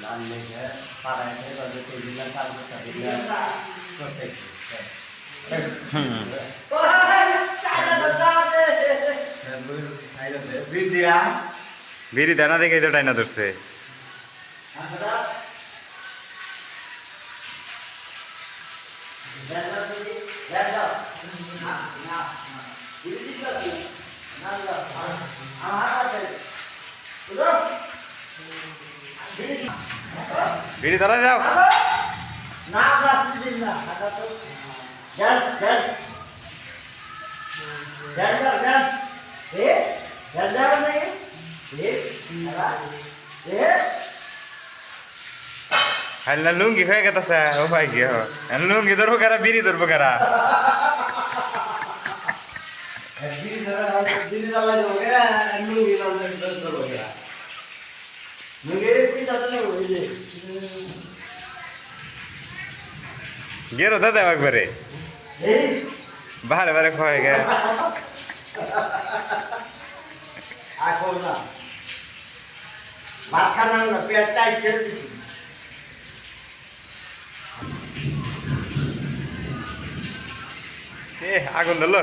লাল লেগে পাড়ায় গেছে দিলাম কালকে দিলাম প্রত্যেক বিড়ি দানা দেখে তো টাইনা ধরছে বিড়ি ধরা যাও না দিন না তো চল চল চল চল এ চল যাও नहीं এ এ হাল্লা লুঙ্গি হয়ে গেছে ও ভাই কি লুঙ্গি ধরবো কারা বিড়ি ধরবো কারা দিদি দালা যাবো এরা লুঙ্গি ধরবো এরা লুঙ্গি কি দাদা যাবো এই যে গেরো দাদা একবারে এই বারে বারে খয়ে গে এখন না ভাত খানা না পেট টাইট করে দিছি আগুন ধরলো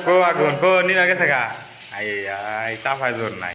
কো আগুন কো নিরাগে থাকা আই আই চাপায় জোর নাই